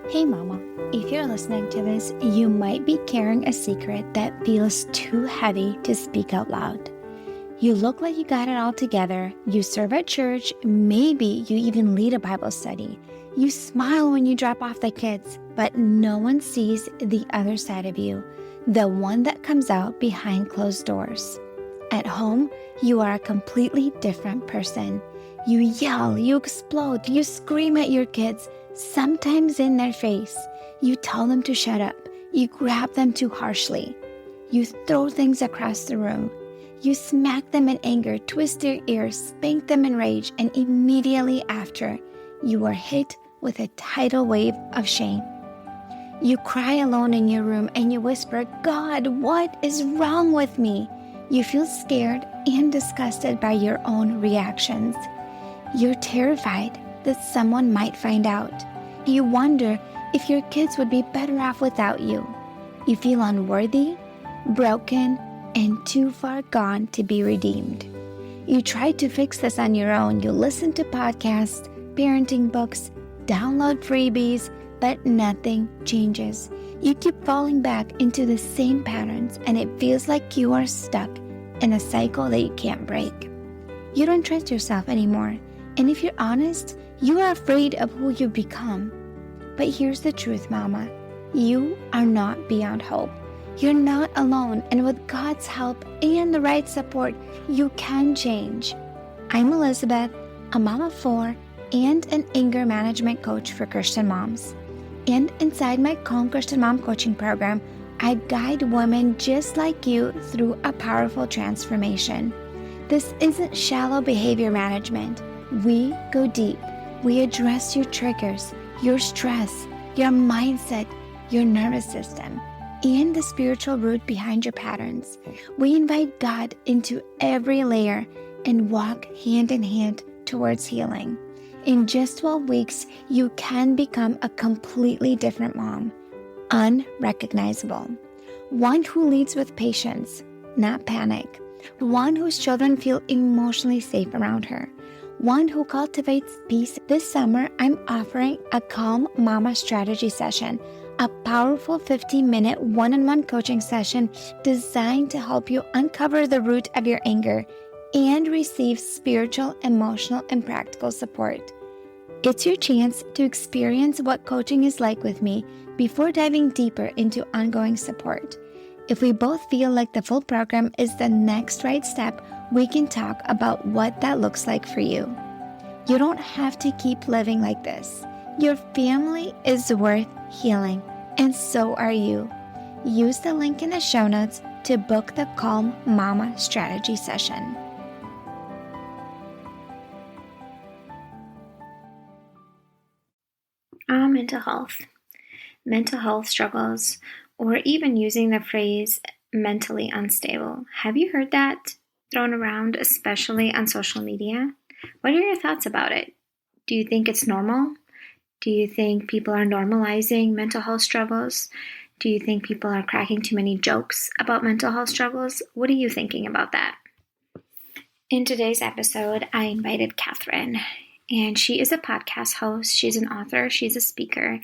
Hey mama, if you're listening to this, you might be carrying a secret that feels too heavy to speak out loud. You look like you got it all together, you serve at church, maybe you even lead a Bible study. You smile when you drop off the kids, but no one sees the other side of you, the one that comes out behind closed doors. At home, you are a completely different person. You yell, you explode, you scream at your kids, sometimes in their face. You tell them to shut up. You grab them too harshly. You throw things across the room. You smack them in anger, twist their ears, spank them in rage, and immediately after, you are hit with a tidal wave of shame. You cry alone in your room and you whisper, "God, what is wrong with me?" You feel scared and disgusted by your own reactions. You're terrified that someone might find out. You wonder if your kids would be better off without you. You feel unworthy, broken, and too far gone to be redeemed. You try to fix this on your own. You listen to podcasts, parenting books, download freebies, but nothing changes. You keep falling back into the same patterns, and it feels like you are stuck in a cycle that you can't break. You don't trust yourself anymore, and if you're honest, you are afraid of who you become. But here's the truth, Mama. You are not beyond hope. You're not alone, and with God's help and the right support, you can change. I'm Elizabeth, a mom of 4 and an anger management coach for Christian moms. And inside my Calm Christian Mom coaching program, I guide women just like you through a powerful transformation. This isn't shallow behavior management. We go deep. We address your triggers, your stress, your mindset, your nervous system, and the spiritual root behind your patterns. We invite God into every layer and walk hand in hand towards healing. In just 12 weeks, you can become a completely different mom, unrecognizable. One who leads with patience, not panic. One whose children feel emotionally safe around her. One who cultivates peace. This summer, I'm offering a Calm Mama strategy session, a powerful 15-minute one-on-one coaching session designed to help you uncover the root of your anger and receive spiritual, emotional, and practical support. It's your chance to experience what coaching is like with me before diving deeper into ongoing support. If we both feel like the full program is the next right step, we can talk about what that looks like for you. You don't have to keep living like this. Your family is worth healing, and so are you. Use the link in the show notes to book the Calm Mama strategy session. Mental health struggles, or even using the phrase mentally unstable. Have you heard that thrown around, especially on social media? What are your thoughts about it? Do you think it's normal? Do you think people are normalizing mental health struggles? Do you think people are cracking too many jokes about mental health struggles? What are you thinking about that? In today's episode, I invited Catherine, and she is a podcast host. She's an author. She's a speaker,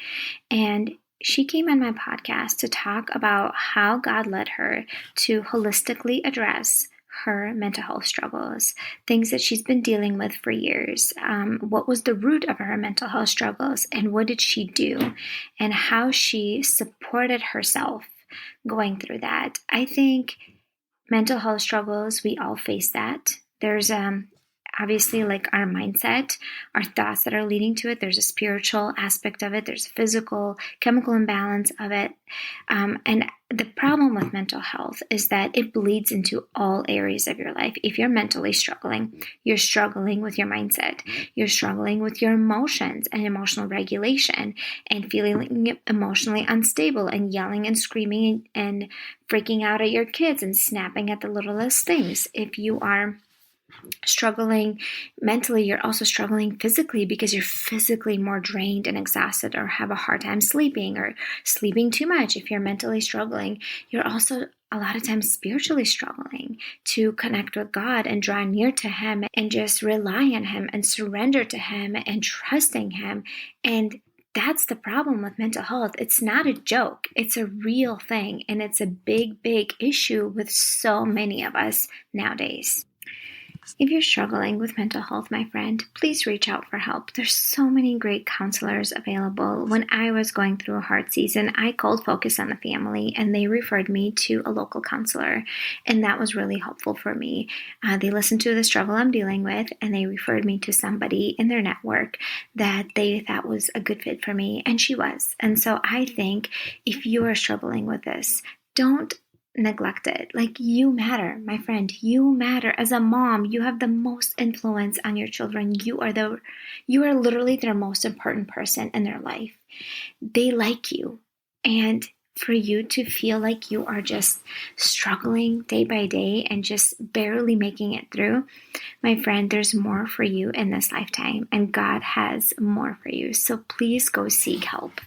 and she came on my podcast to talk about how God led her to holistically address her mental health struggles, things that she's been dealing with for years. What was the root of her mental health struggles, and what did she do, and how she supported herself going through that. I think mental health struggles, we all face that. There's obviously like our mindset, our thoughts that are leading to it. There's a spiritual aspect of it. There's a physical, chemical imbalance of it. And the problem with mental health is that it bleeds into all areas of your life. If you're mentally struggling, you're struggling with your mindset. You're struggling with your emotions and emotional regulation and feeling emotionally unstable and yelling and screaming and freaking out at your kids and snapping at the littlest things. If you are struggling mentally, you're also struggling physically because you're physically more drained and exhausted or have a hard time sleeping or sleeping too much. If you're mentally struggling, you're also a lot of times spiritually struggling to connect with God and draw near to Him and just rely on Him and surrender to Him and trusting Him. And that's the problem with mental health. It's not a joke. It's a real thing. And it's a big, big issue with so many of us nowadays. If you're struggling with mental health, my friend, please reach out for help. There's so many great counselors available. When I was going through a hard season, I called Focus on the Family and they referred me to a local counselor. And that was really helpful for me. They listened to the struggle I'm dealing with and they referred me to somebody in their network that they thought was a good fit for me. And she was. And so I think if you are struggling with this, don't neglect it. Like, you matter, my friend. You matter. As a mom, you have the most influence on your children. You are literally their most important person in their life. They like you. And for you to feel like you are just struggling day by day and just barely making it through, my friend, there's more for you in this lifetime, and God has more for you. So please go seek help.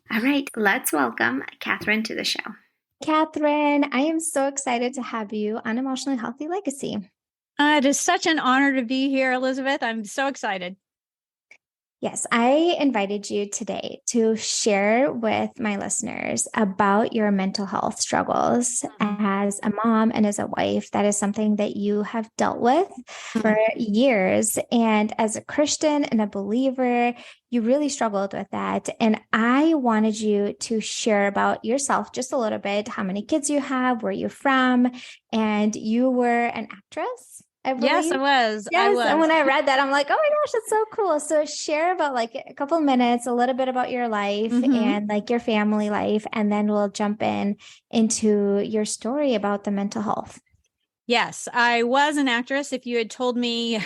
All right, let's welcome Catherine to the show. Catherine, I am so excited to have you on Emotionally Healthy Legacy. It is such an honor to be here, Elizabeth. I'm so excited. Yes, I invited you today to share with my listeners about your mental health struggles as a mom and as a wife. That is something that you have dealt with for years. And as a Christian and a believer, you really struggled with that. And I wanted you to share about yourself just a little bit, how many kids you have, where you're from, and you were an actress. Yes, I was. Yes. And when I read that, I'm like, oh my gosh, that's so cool. So share about like a couple of minutes, a little bit about your life and like your family life. And then we'll jump into your story about the mental health. Yes, I was an actress. If you had told me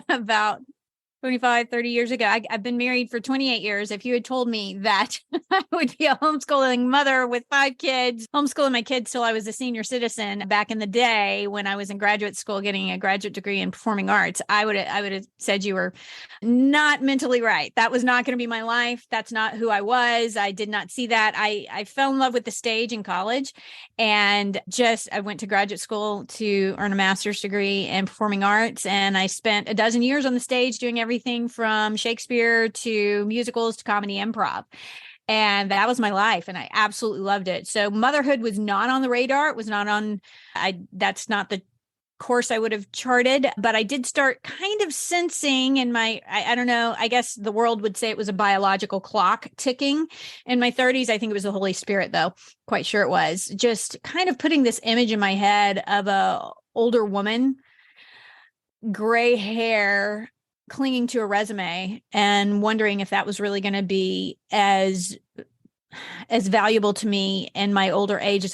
about 25, 30 years ago, I've been married for 28 years. If you had told me that I would be a homeschooling mother with 5 kids, homeschooling my kids till I was a senior citizen back in the day when I was in graduate school getting a graduate degree in performing arts, I would have said you were not mentally right. That was not going to be my life. That's not who I was. I did not see that. I fell in love with the stage in college and I went to graduate school to earn a master's degree in performing arts. And I spent a dozen years on the stage doing everything from Shakespeare to musicals to comedy improv. And that was my life. And I absolutely loved it. So motherhood was not on the radar. It was not on, that's not the course I would have charted, but I did start kind of sensing in I don't know, I guess the world would say it was a biological clock ticking in my 30s. I think it was the Holy Spirit, though. Quite sure it was. Just kind of putting this image in my head of a older woman, gray hair, clinging to a resume and wondering if that was really going to be as valuable to me in my older age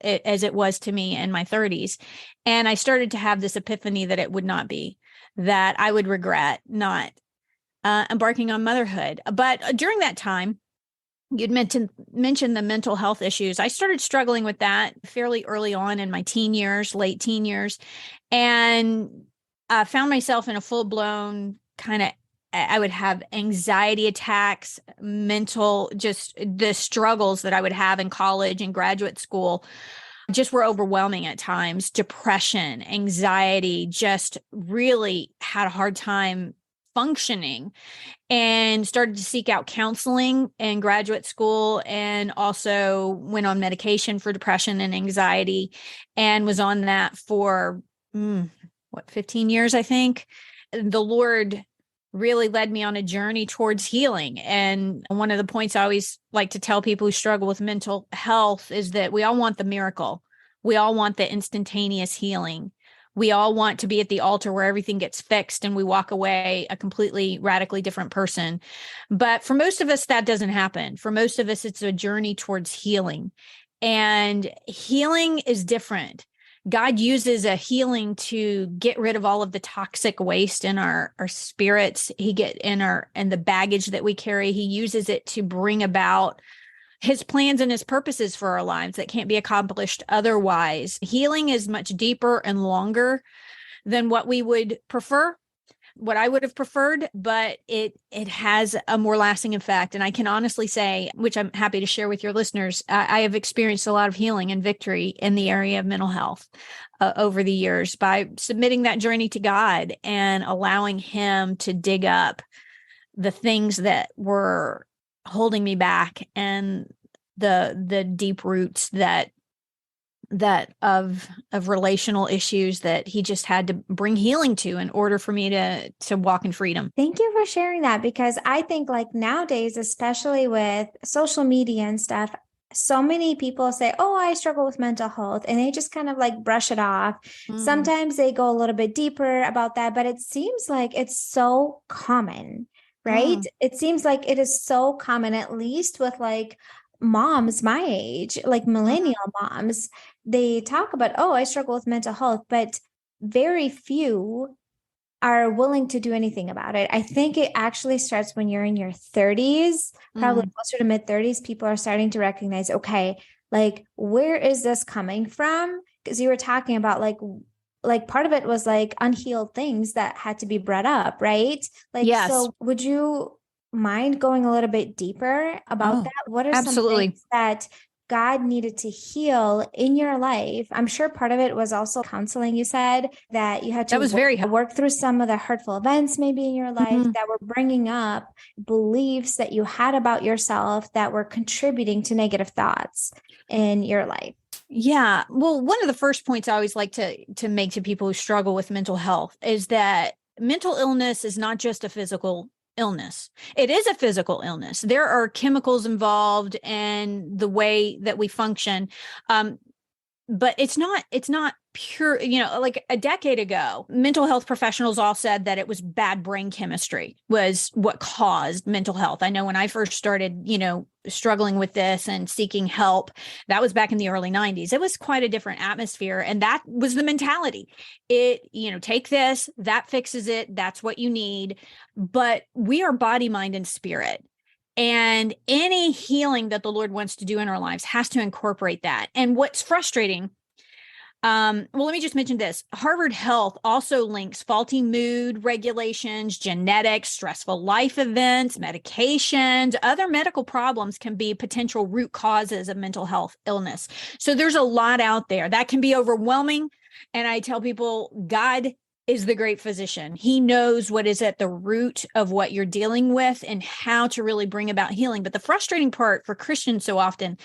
as it was to me in my 30s. And I started to have this epiphany that it would not be, that I would regret not embarking on motherhood. But during that time, you'd mentioned the mental health issues. I started struggling with that fairly early on in my late teen years, and found myself in a full-blown kind of, I would have anxiety attacks, just the struggles that I would have in college and graduate school just were overwhelming at times. Depression, anxiety, just really had a hard time functioning, and started to seek out counseling in graduate school, and also went on medication for depression and anxiety, and was on that for 15 years, I think. The Lord really led me on a journey towards healing. And one of the points I always like to tell people who struggle with mental health is that we all want the miracle. We all want the instantaneous healing. We all want to be at the altar where everything gets fixed and we walk away a completely radically different person. But for most of us, that doesn't happen. For most of us, it's a journey towards healing. And healing is different. God uses a healing to get rid of all of the toxic waste in our spirits. In the baggage that we carry. He uses it to bring about his plans and his purposes for our lives that can't be accomplished otherwise. Healing is much deeper and longer than what we would prefer, what I would have preferred, but it has a more lasting effect. And I can honestly say, which I'm happy to share with your listeners, I have experienced a lot of healing and victory in the area of mental health over the years by submitting that journey to God and allowing him to dig up the things that were holding me back, and the deep roots that of relational issues that he just had to bring healing to in order for me to walk in freedom. Thank you for sharing that, because I think like nowadays, especially with social media and stuff, so many people say, "Oh, I struggle with mental health," and they just kind of like brush it off. Sometimes they go a little bit deeper about that, but it seems like it's so common, right? It seems like it is so common, at least with like moms my age, like millennial moms. They talk about, "Oh, I struggle with mental health," but very few are willing to do anything about it. I think it actually starts when you're in your 30s, probably closer to mid 30s. People are starting to recognize, okay, like where is this coming from? Because you were talking about like part of it was like unhealed things that had to be brought up, right? Like, Yes. so would you mind going a little bit deeper about that? What are some Absolutely. things that God needed to heal in your life? I'm sure part of it was also counseling. You said that you had to That was very work through some of the hurtful events maybe in your life that were bringing up beliefs that you had about yourself that were contributing to negative thoughts in your life. Yeah. Well, one of the first points I always like to make to people who struggle with mental health is that mental illness is not just a physical illness. It is a physical illness. There are chemicals involved and the way that we function. But it's not pure, like a decade ago, mental health professionals all said that it was bad brain chemistry was what caused mental health. I know when I first started, struggling with this and seeking help, that was back in the early 90s. It was quite a different atmosphere. And that was the mentality. Take this, that fixes it. That's what you need. But we are body, mind, and spirit. And any healing that the Lord wants to do in our lives has to incorporate that. And what's frustrating, well, let me just mention this. Harvard Health also links faulty mood regulations, genetics, stressful life events, medications, other medical problems can be potential root causes of mental health illness. So there's a lot out there that can be overwhelming. And I tell people, God is the great physician. He knows what is at the root of what you're dealing with and how to really bring about healing. But the frustrating part for Christians so often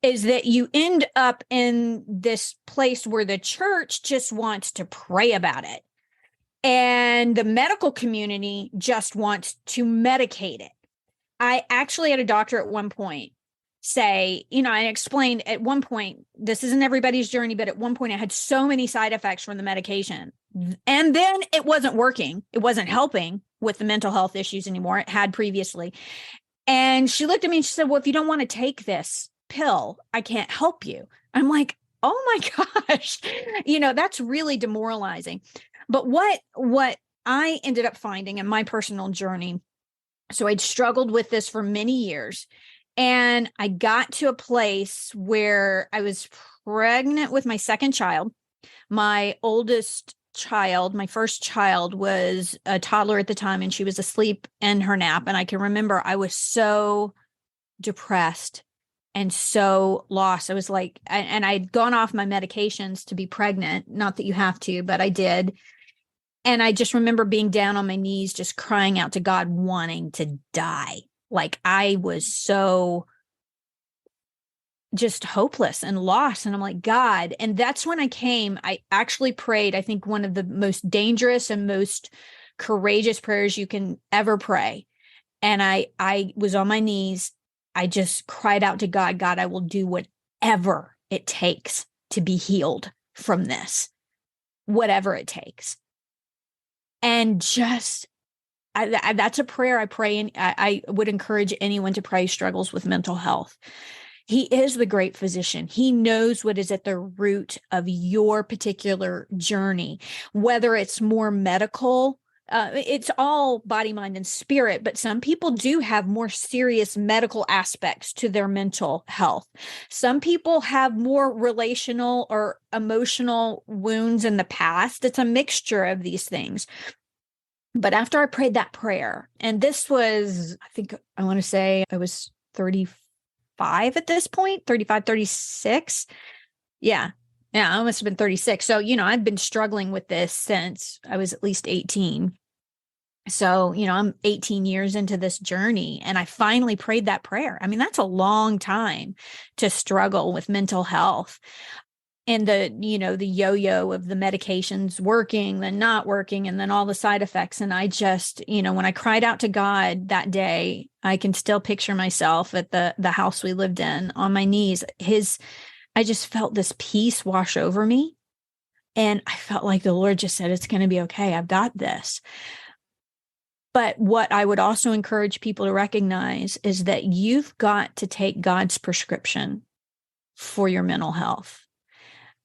is that you end up in this place where the church just wants to pray about it. And the medical community just wants to medicate it. I actually had a doctor at one point say, I explained at one point, this isn't everybody's journey, but at one point I had so many side effects from the medication. And then it wasn't working. It wasn't helping with the mental health issues anymore. It had previously. And she looked at me and she said, well, if you don't want to take this pill, I can't help you. I'm like, oh my gosh, that's really demoralizing. But what I ended up finding in my personal journey, so I'd struggled with this for many years. And I got to a place where I was pregnant with my second child. My oldest child, my first child, was a toddler at the time, and she was asleep in her nap. And I can remember I was so depressed and so lost. I was like, and I'd gone off my medications to be pregnant. Not that you have to, but I did. And I just remember being down on my knees, just crying out to God, wanting to die. Like I was so just hopeless and lost. And I'm like, God. And that's when I actually prayed, I think one of the most dangerous and most courageous prayers you can ever pray. And I was on my knees. I just cried out to God, God, I will do whatever it takes to be healed from this, whatever it takes. And just, that's a prayer I pray, and I would encourage anyone to pray struggles with mental health. He is the great physician. He knows what is at the root of your particular journey, whether it's more medical. It's all body, mind, and spirit, but some people do have more serious medical aspects to their mental health. Some people have more relational or emotional wounds in the past. It's a mixture of these things. But after I prayed that prayer, and this was, I want to say I was 35 at this point, 35, 36. Yeah, I must have been 36. So, I've been struggling with this since I was at least 18. So, I'm 18 years into this journey and I finally prayed that prayer. I mean, that's a long time to struggle with mental health and the yo-yo of the medications working, then not working, and then all the side effects. And I just, when I cried out to God that day, I can still picture myself at the house we lived in on my knees. I just felt this peace wash over me. And I felt like the Lord just said, it's going to be okay. I've got this. But what I would also encourage people to recognize is that you've got to take God's prescription for your mental health.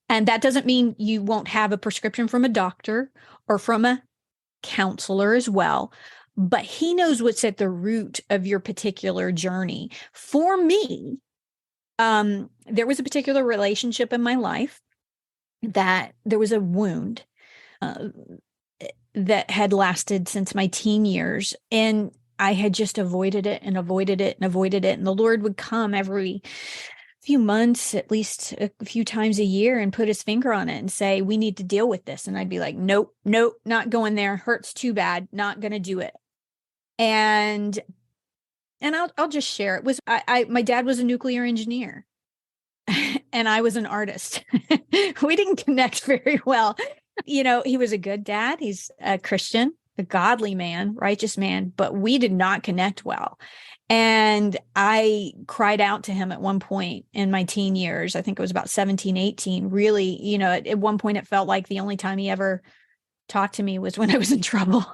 And that doesn't mean you won't have a prescription from a doctor or from a counselor as well, but he knows what's at the root of your particular journey. For me, there was a particular relationship in my life that there was a wound that had lasted since my teen years. And I had just avoided it and avoided it and avoided it. And the Lord would come every few months, at least a few times a year, and put his finger on it and say, we need to deal with this. And I'd be like, nope, not going there. Hurts too bad. Not going to do it. And I'll just share. It was, my dad was a nuclear engineer and I was an artist. We didn't connect very well. He was a good dad. He's a Christian, a godly man, righteous man, but we did not connect well. And I cried out to him at one point in my teen years. I think it was about 17, 18. Really, at one point it felt like the only time he ever talked to me was when I was in trouble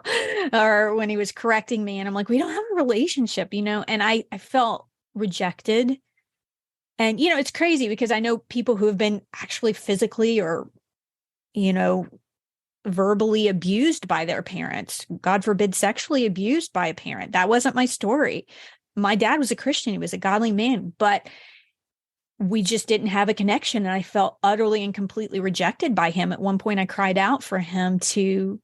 or when he was correcting me. And I'm like, we don't have a relationship, and I felt rejected. And, it's crazy because I know people who have been actually physically or verbally abused by their parents, God forbid, sexually abused by a parent. That wasn't my story. My dad was a Christian. He was a godly man, but we just didn't have a connection. And I felt utterly and completely rejected by him. At one point, I cried out for him to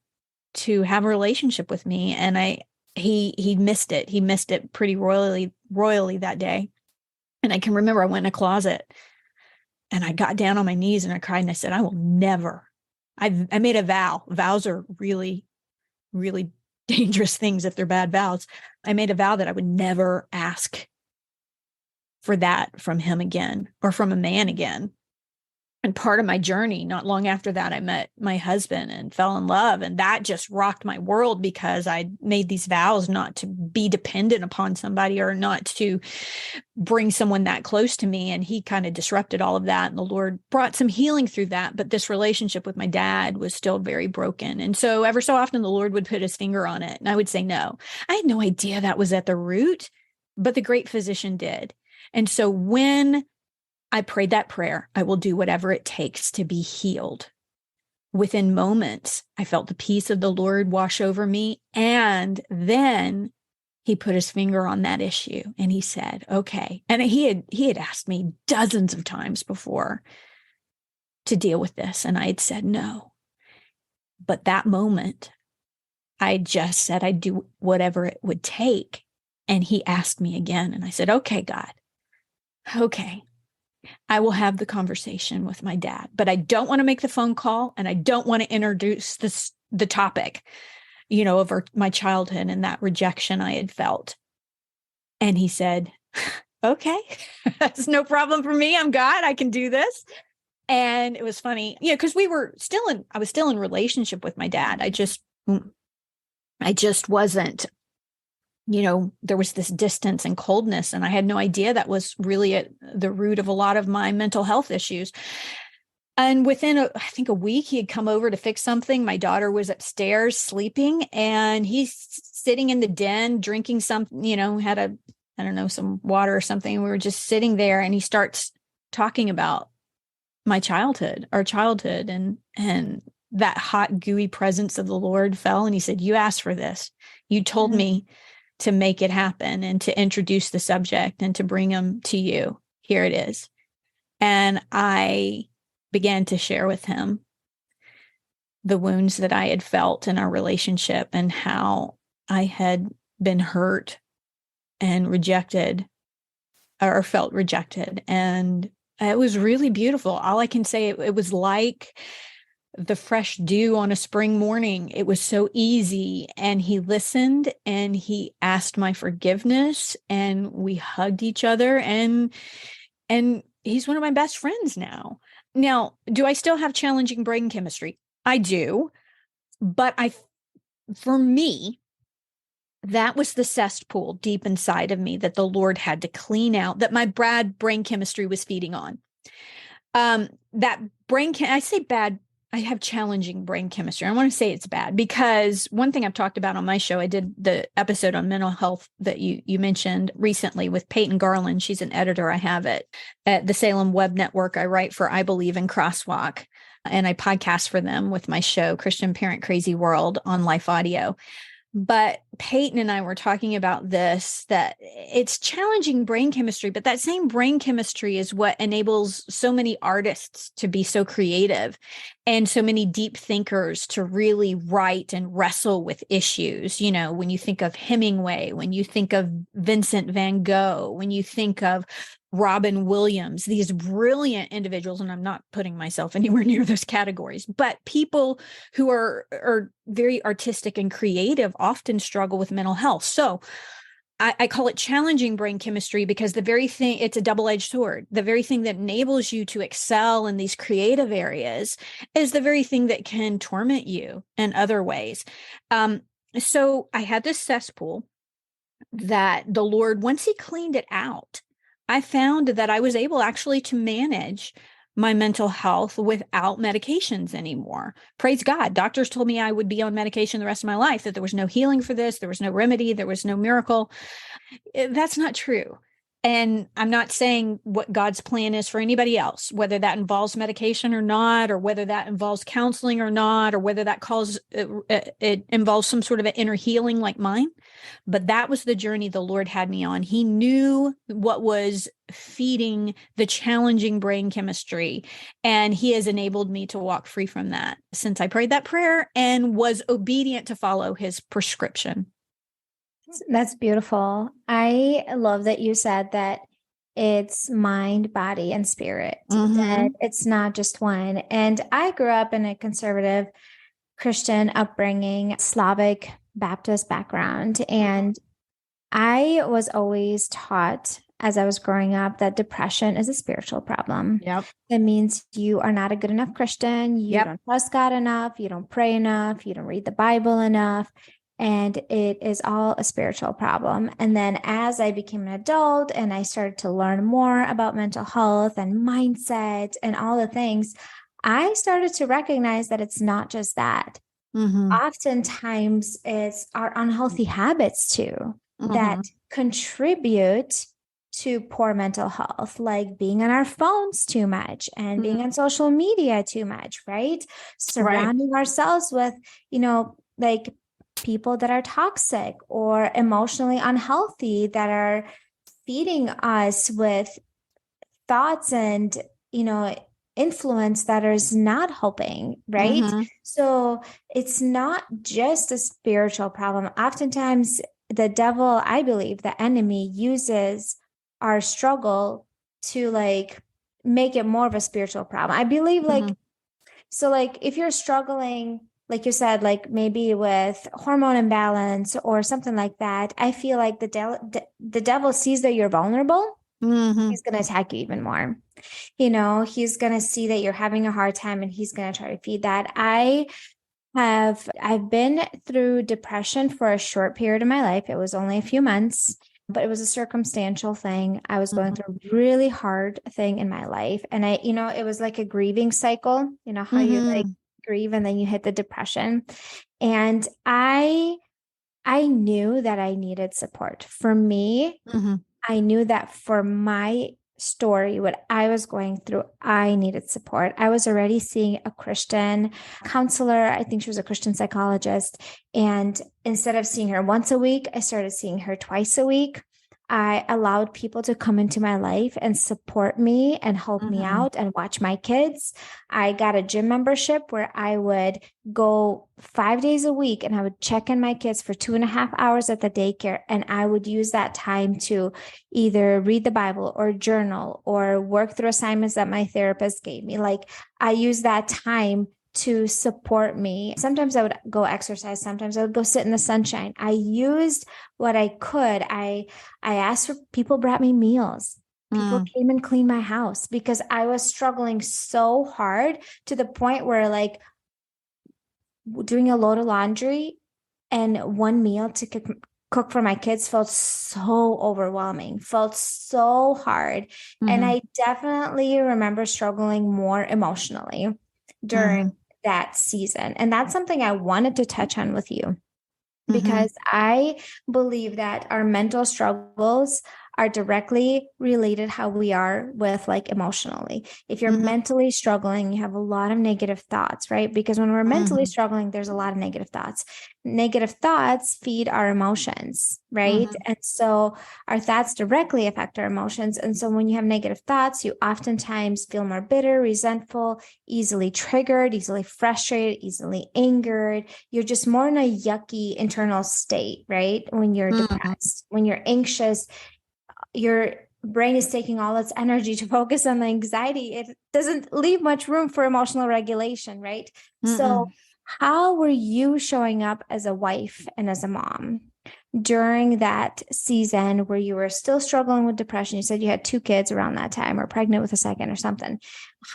have a relationship with me. And he missed it. He missed it pretty royally that day. And I can remember I went in a closet and I got down on my knees and I cried and I said, I will never. I made a vow. Vows are really, really dangerous things if they're bad vows. I made a vow that I would never ask for that from him again or from a man again. And part of my journey, not long after that, I met my husband and fell in love. And that just rocked my world because I made these vows not to be dependent upon somebody or not to bring someone that close to me. And he kind of disrupted all of that. And the Lord brought some healing through that. But this relationship with my dad was still very broken. And so ever so often the Lord would put his finger on it. And I would say, no, I had no idea that was at the root, but the great physician did. And so when I prayed that prayer, I will do whatever it takes to be healed. Within moments, I felt the peace of the Lord wash over me. And then he put his finger on that issue and he said, okay. And he had asked me dozens of times before to deal with this. And I had said no. But that moment, I just said I'd do whatever it would take. And he asked me again. And I said, okay, God, okay. I will have the conversation with my dad, but I don't want to make the phone call and I don't want to introduce the topic, of my childhood and that rejection I had felt. And he said, okay, that's no problem for me. I'm God. I can do this. And it was funny, because I was still in relationship with my dad. I just wasn't, there was this distance and coldness, and I had no idea that was really at the root of a lot of my mental health issues. And within, I think a week, he had come over to fix something. My daughter was upstairs sleeping, and he's sitting in the den drinking something, had some water or something. We were just sitting there, and he starts talking about my childhood, our childhood, and that hot, gooey presence of the Lord fell. And he said, you asked for this. You told me to make it happen and to introduce the subject and to bring them to you. Here it is. And I began to share with him the wounds that I had felt in our relationship and how I had been hurt and rejected or felt rejected. And it was really beautiful. All I can say, it was like the fresh dew on a spring morning. It was so easy. And he listened and he asked my forgiveness and we hugged each other and he's one of my best friends now. Now, do I still have challenging brain chemistry? I do. But for me, that was the cesspool deep inside of me that the Lord had to clean out, that my bad brain chemistry was feeding on. I say bad, I have challenging brain chemistry. I want to say it's bad because one thing I've talked about on my show, I did the episode on mental health that you mentioned recently with Peyton Garland. She's an editor I have at the Salem Web Network. I write for I Believe in Crosswalk, and I podcast for them with my show, Christian Parent Crazy World, on Life Audio. But Peyton and I were talking about this, that it's challenging brain chemistry, but that same brain chemistry is what enables so many artists to be so creative and so many deep thinkers to really write and wrestle with issues. You know, when you think of Hemingway, when you think of Vincent van Gogh, when you think of Robin Williams, these brilliant individuals, and I'm not putting myself anywhere near those categories, but people who are very artistic and creative often struggle with mental health. So I call it challenging brain chemistry because the very thing, it's a double-edged sword. The very thing that enables you to excel in these creative areas is the very thing that can torment you in other ways. So I had this cesspool that the Lord, once he cleaned it out, I found that I was able actually to manage my mental health without medications anymore. Praise God. Doctors told me I would be on medication the rest of my life, that there was no healing for this. There was no remedy. There was no miracle. That's not true. And I'm not saying what God's plan is for anybody else, whether that involves medication or not, or whether that involves counseling or not, or whether that it involves some sort of an inner healing like mine. But that was the journey the Lord had me on. He knew what was feeding the challenging brain chemistry, and he has enabled me to walk free from that since I prayed that prayer and was obedient to follow his prescription. That's beautiful. I love that you said that it's mind, body, and spirit, that it's not just one. And I grew up in a conservative Christian upbringing, Slavic Baptist background. And I was always taught as I was growing up that depression is a spiritual problem. Yep. It means you are not a good enough Christian. You don't trust God enough. You don't pray enough. You don't read the Bible enough. And it is all a spiritual problem. And then as I became an adult and I started to learn more about mental health and mindset and all the things, I started to recognize that it's not just that. Oftentimes it's our unhealthy habits too that contribute to poor mental health, like being on our phones too much and being on social media too much, right? Surrounding ourselves with, like people that are toxic or emotionally unhealthy that are feeding us with thoughts and, influence that is not helping, right? So it's not just a spiritual problem. Oftentimes the devil, I believe the enemy, uses our struggle to make it more of a spiritual problem. I believe so if you're struggling, like you said, maybe with hormone imbalance or something like that, I feel like the devil sees that you're vulnerable. He's going to attack you even more. He's going to see that you're having a hard time and he's going to try to feed that. I've been through depression for a short period of my life. It was only a few months, but it was a circumstantial thing. I was going through a really hard thing in my life. And it was like a grieving cycle, how you grieve and then you hit the depression. And I knew that I needed support. For me, I knew that for my story, what I was going through, I needed support. I was already seeing a Christian counselor. I think she was a Christian psychologist. And instead of seeing her once a week, I started seeing her twice a week. I allowed people to come into my life and support me and help me out and watch my kids. I got a gym membership where I would go 5 days a week and I would check in my kids for 2.5 hours at the daycare. And I would use that time to either read the Bible or journal or work through assignments that my therapist gave me. I use that time to support me. Sometimes I would go exercise. Sometimes I would go sit in the sunshine. I used what I could. I asked for people brought me meals. People came and cleaned my house because I was struggling so hard to the point where like doing a load of laundry and one meal to cook for my kids felt so overwhelming, felt so hard. And I definitely remember struggling more emotionally during that season. And that's something I wanted to touch on with you because I believe that our mental struggles are directly related how we are with like emotionally. If you're mentally struggling, you have a lot of negative thoughts, right? Because when we're mentally struggling, there's a lot of negative thoughts. Negative thoughts feed our emotions, right? And so our thoughts directly affect our emotions. And so when you have negative thoughts, you oftentimes feel more bitter, resentful, easily triggered, easily frustrated, easily angered. You're just more in a yucky internal state, right? When you're depressed, when you're anxious, your brain is taking all its energy to focus on the anxiety. It doesn't leave much room for emotional regulation, right? So how were you showing up as a wife and as a mom during that season where you were still struggling with depression? You said you had 2 kids around that time or pregnant with a second or something.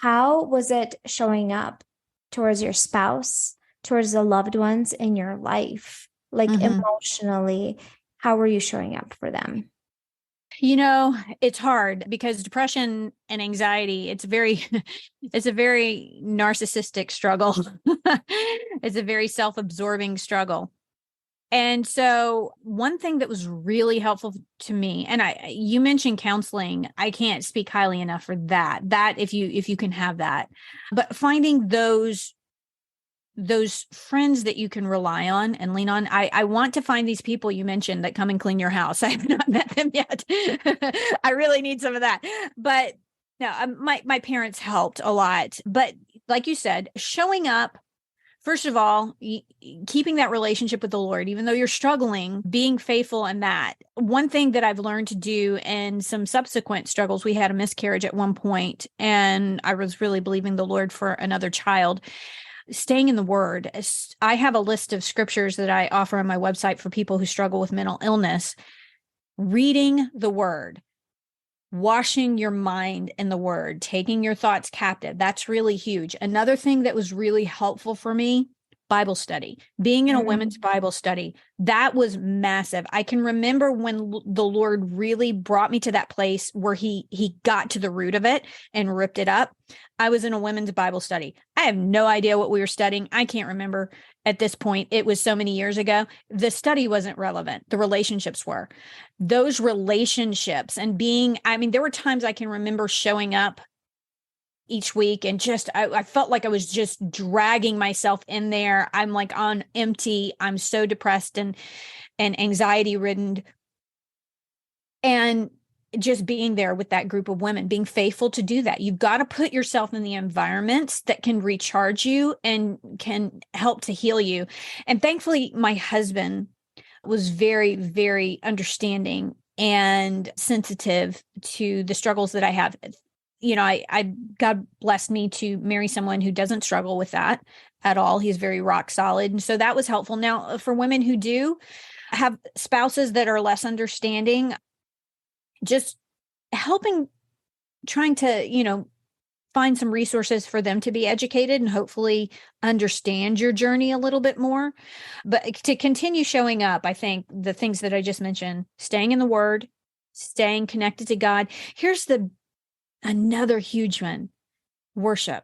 How was it showing up towards your spouse, towards the loved ones in your life? Like emotionally, how were you showing up for them? It's hard because depression and anxiety, it's it's a very narcissistic struggle. It's a very self-absorbing struggle. And so one thing that was really helpful to me, and you mentioned counseling, I can't speak highly enough for that, if you can have that, but finding those friends that you can rely on and lean on. I want to find these people you mentioned that come and clean your house. I have not met them yet. I really need some of that. But no, my parents helped a lot. But like you said, showing up, first of all, keeping that relationship with the Lord, even though you're struggling, being faithful in that. One thing that I've learned to do in some subsequent struggles, we had a miscarriage at one point, and I was really believing the Lord for another child. Staying in the word. I have a list of scriptures that I offer on my website for people who struggle with mental illness. Reading the word, washing your mind in the word, taking your thoughts captive. That's really huge. Another thing that was really helpful for me, Bible study, being in a women's Bible study, that was massive. I can remember when the Lord really brought me to that place where he got to the root of it and ripped it up. I was in a women's Bible study. I have no idea what we were studying. I can't remember at this point. It was so many years ago. The study wasn't relevant. The relationships were. Those relationships and there were times I can remember showing up each week and just, I felt like I was just dragging myself in there. I'm like on empty. I'm so depressed and anxiety ridden. And just being there with that group of women, being faithful to do that. You've got to put yourself in the environments that can recharge you and can help to heal you. And thankfully, my husband was very, very understanding and sensitive to the struggles that I have. God blessed me to marry someone who doesn't struggle with that at all. He's very rock solid. And so that was helpful. Now, for women who do have spouses that are less understanding, just helping, trying to, find some resources for them to be educated and hopefully understand your journey a little bit more. But to continue showing up, I think the things that I just mentioned, staying in the word, staying connected to God. Here's another huge one, worship.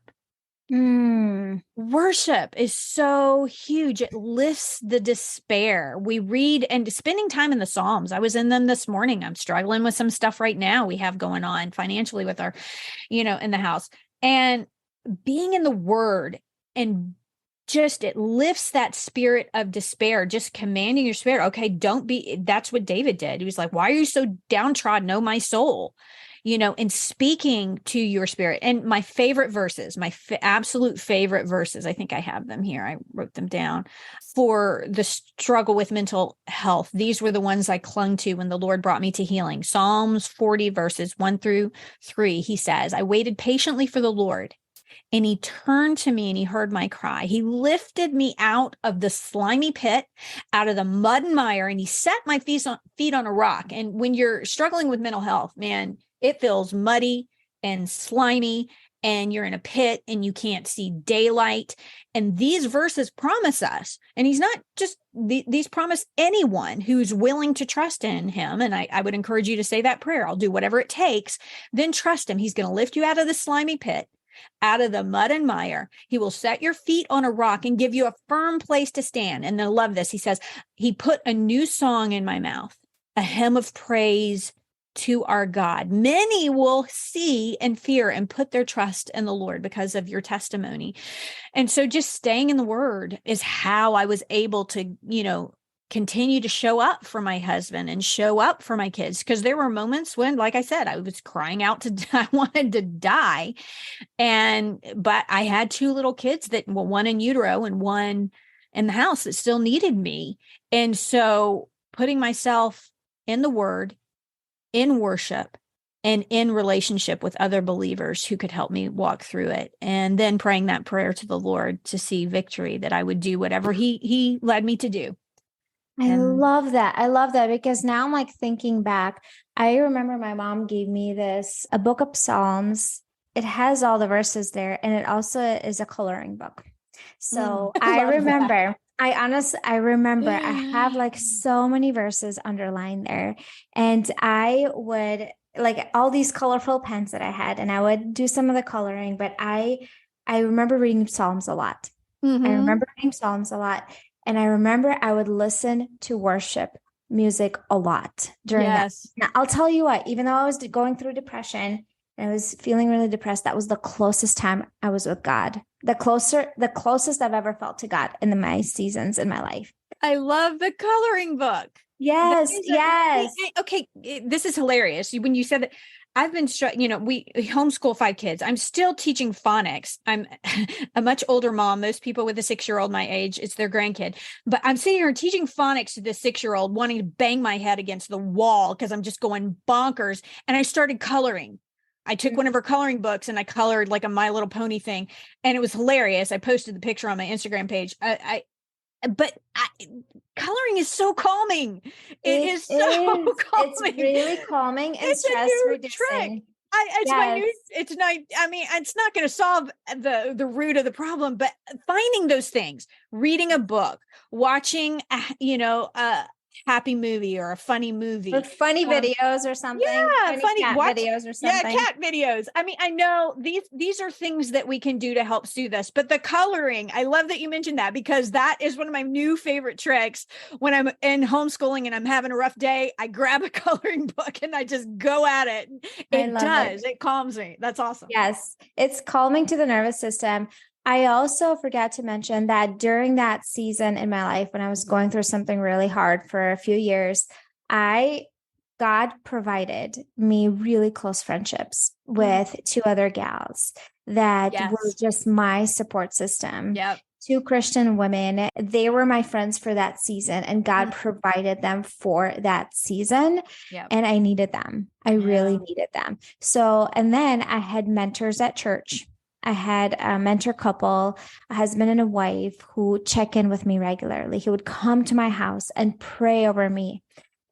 Worship is so huge. It lifts the despair. We read and spending time in the Psalms. I was in them this morning. I'm struggling with some stuff right now we have going on financially with our, in the house, and being in the word and just, it lifts that spirit of despair, just commanding your spirit. Okay, that's what David did. He was like, why are you so downtrodden, oh my soul? And speaking to your spirit. And my favorite verses, absolute favorite verses, I think I have them here. I wrote them down for the struggle with mental health. These were the ones I clung to when the Lord brought me to healing. Psalms 40 verses 1-3. He says, I waited patiently for the Lord. and he turned to me and he heard my cry. He lifted me out of the slimy pit, out of the mud and mire, and he set my feet on a rock. And when you're struggling with mental health, man, it feels muddy and slimy, and you're in a pit and you can't see daylight. And these verses promise us, and he's not just, these promise anyone who's willing to trust in him. And I would encourage you to say that prayer. I'll do whatever it takes. Then trust him. He's going to lift you out of the slimy pit, out of the mud and mire. He will set your feet on a rock and give you a firm place to stand. And I love this. He says, he put a new song in my mouth, a hymn of praise to our God. Many will see and fear and put their trust in the Lord because of your testimony. And so just staying in the word is how I was able to, continue to show up for my husband and show up for my kids. Because there were moments when, like I said, I was crying out I wanted to die. But I had two little kids one in utero and one in the house that still needed me. And so putting myself in the word, in worship, and in relationship with other believers who could help me walk through it. And then praying that prayer to the Lord to see victory, that I would do whatever he led me to do. I love that. I love that, because now I'm like thinking back. I remember my mom gave me a book of Psalms. It has all the verses there, and it also is a coloring book. So I remember, I remember I have like so many verses underlined there, and I would like all these colorful pens that I had, and I would do some of the coloring, but I remember reading Psalms a lot. Mm-hmm. I remember reading Psalms a lot. And I remember I would listen to worship music a lot during that. Now, I'll tell you what, even though I was going through depression and I was feeling really depressed, that was the closest time I was with God. The closest I've ever felt to God in my seasons in my life. I love the coloring book. Yes. Okay. This is hilarious. When you said that, I've been, we homeschool 5 kids. I'm still teaching phonics. I'm a much older mom. Most people with a 6-year-old my age, it's their grandkid. But I'm sitting here teaching phonics to this 6-year-old, wanting to bang my head against the wall because I'm just going bonkers. And I started coloring. I took one of her coloring books and I colored like a My Little Pony thing. And it was hilarious. I posted the picture on my Instagram page. Coloring is so calming. It is so calming. It's really calming and stress reducing. It's not going to solve the root of the problem, but finding those things, reading a book, watching, a happy movie or a funny movie, or funny videos or something. Funny cat videos or something. Yeah, cat videos. I know these are things that we can do to help soothe us. But the coloring, I love that you mentioned that, because that is one of my new favorite tricks. When I'm in homeschooling and I'm having a rough day, I grab a coloring book and I just go at it. It calms me. That's awesome. Yes, it's calming to the nervous system. I also forgot to mention that during that season in my life, when I was going through something really hard for a few years, God provided me really close friendships with 2 other gals that were just my support system. Yep. 2 Christian women. They were my friends for that season, and God provided them for that season. Yep. And I needed them. I really needed them. So, and then I had mentors at church. I had a mentor couple, a husband and a wife, who check in with me regularly. He would come to my house and pray over me.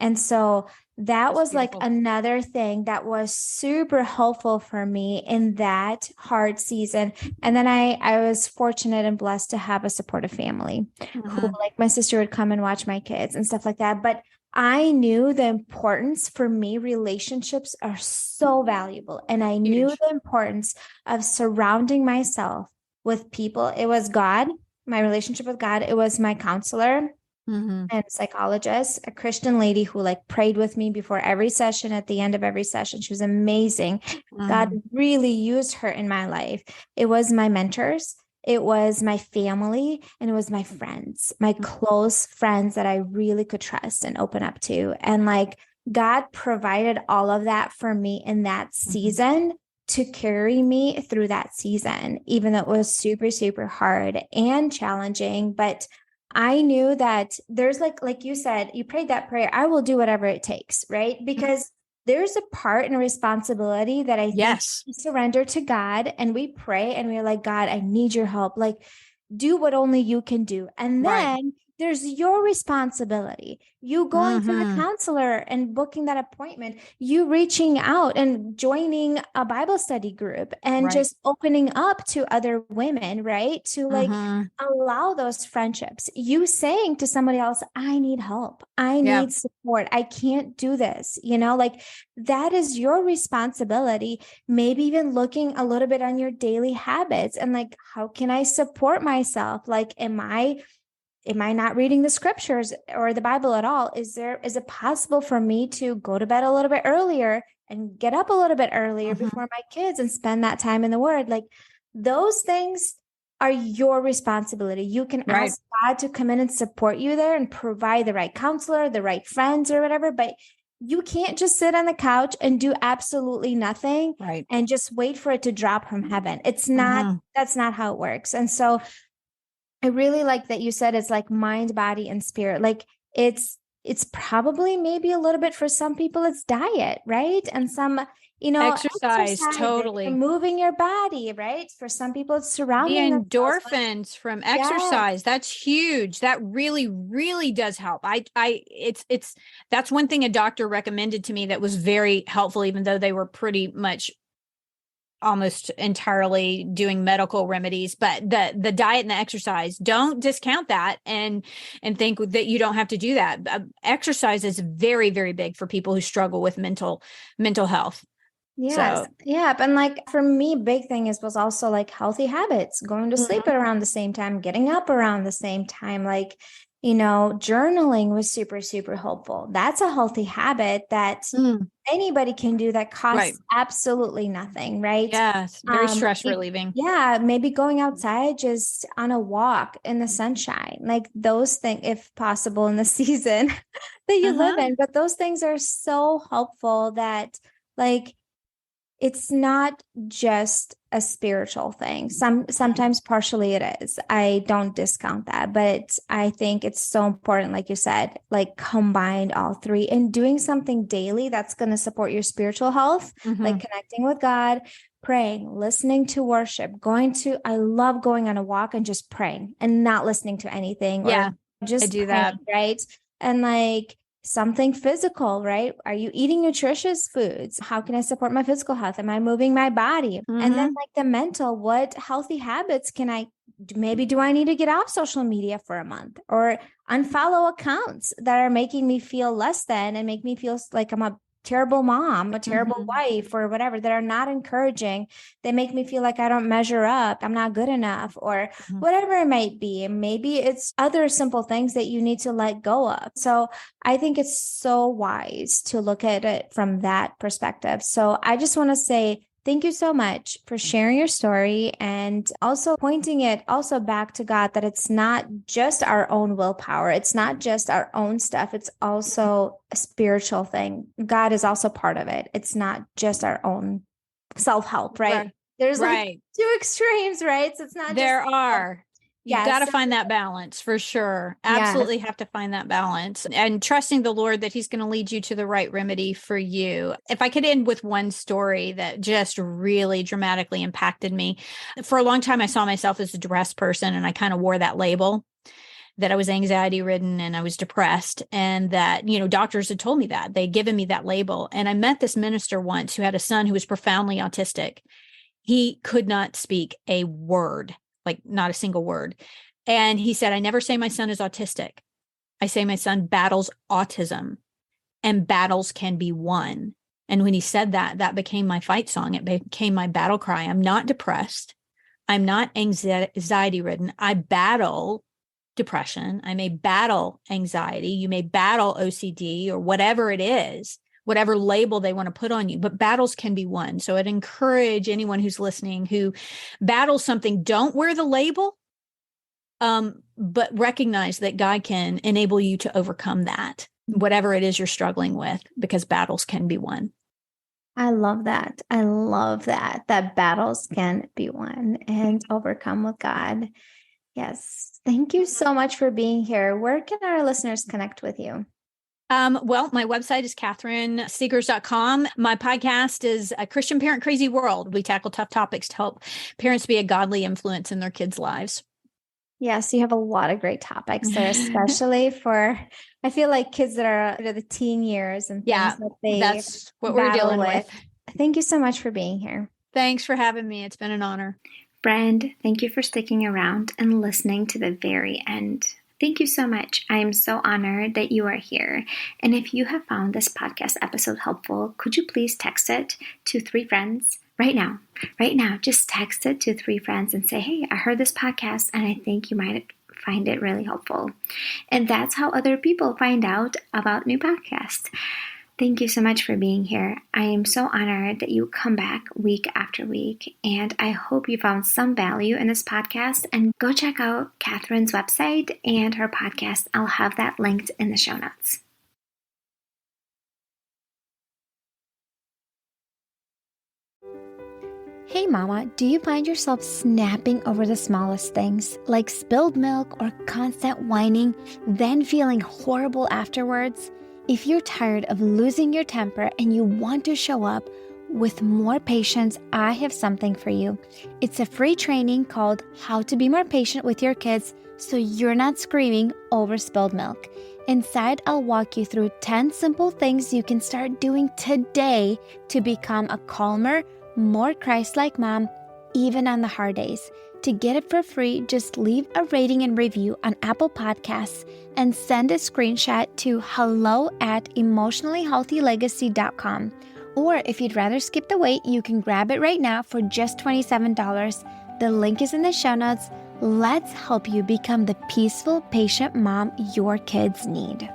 And so that was beautiful. Like another thing that was super helpful for me in that hard season. And then I was fortunate and blessed to have a supportive family who, like my sister, would come and watch my kids and stuff like that. But I knew the importance for me. Relationships are so valuable. And I knew the importance of surrounding myself with people. It was God, my relationship with God. It was my counselor and psychologist, a Christian lady who like prayed with me before every session, at the end of every session. She was amazing. God really used her in my life. It was my mentors. It was my family, and it was my friends, my close friends that I really could trust and open up to. And like God provided all of that for me in that season to carry me through that season, even though it was super, super hard and challenging. But I knew that there's like you said, you prayed that prayer, I will do whatever it takes, right? Because there's a part and a responsibility that I think Yes. we surrender to God, and we pray and we're like, God, I need your help. Like, do what only you can do. And Right. then there's your responsibility. You going to the counselor and booking that appointment, you reaching out and joining a Bible study group and Right. just opening up to other women, right? To like allow those friendships. You saying to somebody else, I need help. I need support. I can't do this. Like that is your responsibility. Maybe even looking a little bit on your daily habits and like, how can I support myself? Like, am I not reading the scriptures or the Bible at all? Is it possible for me to go to bed a little bit earlier and get up a little bit earlier before my kids and spend that time in the Word? Like those things are your responsibility. You can ask God to come in and support you there and provide the right counselor, the right friends or whatever, but you can't just sit on the couch and do absolutely nothing and just wait for it to drop from heaven. It's not, that's not how it works. And so I really like that you said it's like mind, body, and spirit. Like it's probably maybe a little bit for some people it's diet, right? And some, exercise totally. Moving your body, right? For some people it's surrounding the endorphins from exercise. That's huge. That really, really does help. That's one thing a doctor recommended to me that was very helpful, even though they were pretty much almost entirely doing medical remedies, but the diet and the exercise, don't discount that and think that you don't have to do that. Exercise is very, very big for people who struggle with mental health. Yes. So. Yeah. And like for me, big thing was also like healthy habits, going to sleep at around the same time, getting up around the same time. Like, journaling was super, super helpful. That's a healthy habit that anybody can do that costs absolutely nothing, right? Yes, very stress relieving. Yeah, maybe going outside just on a walk in the sunshine, like those things, if possible, in the season that you live in. But those things are so helpful that, like, it's not just a spiritual thing. Sometimes partially it is. I don't discount that, but I think it's so important, like you said, like combined all three and doing something daily that's going to support your spiritual health, like connecting with God, praying, listening to worship, I love going on a walk and just praying and not listening to anything or just I do praying, that. right? And like something physical, right? Are you eating nutritious foods? How can I support my physical health? Am I moving my body? And then like the mental, what healthy habits can I, maybe do I need to get off social media for a month or unfollow accounts that are making me feel less than and make me feel like I'm a terrible mom, a terrible wife or whatever, that are not encouraging. They make me feel like I don't measure up, I'm not good enough or whatever it might be. And maybe it's other simple things that you need to let go of. So I think it's so wise to look at it from that perspective. So I just want to say thank you so much for sharing your story and also pointing it also back to God, that it's not just our own willpower. It's not just our own stuff. It's also a spiritual thing. God is also part of it. It's not just our own self-help, right? There's like two extremes, right? So it's not there just are. You got to find that balance for sure. Absolutely have to find that balance and trusting the Lord that he's going to lead you to the right remedy for you. If I could end with one story that just really dramatically impacted me. For a long time, I saw myself as a depressed person and I kind of wore that label that I was anxiety ridden and I was depressed and that, doctors had told me that. They'd given me that label. And I met this minister once who had a son who was profoundly autistic. He could not speak a word. Like not a single word. And he said, I never say my son is autistic. I say my son battles autism and battles can be won. And when he said that, that became my fight song. It became my battle cry. I'm not depressed. I'm not anxiety ridden. I battle depression. I may battle anxiety. You may battle OCD or whatever it is, whatever label they want to put on you, but battles can be won. So I'd encourage anyone who's listening who battles something, don't wear the label, but recognize that God can enable you to overcome that, whatever it is you're struggling with, because battles can be won. I love that. I love that battles can be won and overcome with God. Yes. Thank you so much for being here. Where can our listeners connect with you? Well, my website is CatherineSegars.com. My podcast is A Christian Parent Crazy World. We tackle tough topics to help parents be a godly influence in their kids' lives. Yes, you have a lot of great topics there, especially for, I feel like kids that are under the teen years and things that they that's what we're dealing with. Thank you so much for being here. Thanks for having me. It's been an honor. Friend, thank you for sticking around and listening to the very end. Thank you so much. I am so honored that you are here. And if you have found this podcast episode helpful, could you please text it to 3 friends right now? Right now, just text it to 3 friends and say, hey, I heard this podcast and I think you might find it really helpful. And that's how other people find out about new podcasts. Thank you so much for being here. I am so honored that you come back week after week, and I hope you found some value in this podcast. And go check out Catherine's website and her podcast. I'll have that linked in the show notes. Hey mama, do you find yourself snapping over the smallest things, like spilled milk or constant whining, then feeling horrible afterwards? If you're tired of losing your temper and you want to show up with more patience, I have something for you. It's a free training called How to Be More Patient with Your Kids so you're not screaming over spilled milk. Inside, I'll walk you through 10 simple things you can start doing today to become a calmer, more Christ-like mom, even on the hard days. To get it for free, just leave a rating and review on Apple Podcasts and send a screenshot to hello@emotionallyhealthylegacy.com. Or if you'd rather skip the wait, you can grab it right now for just $27. The link is in the show notes. Let's help you become the peaceful, patient mom your kids need.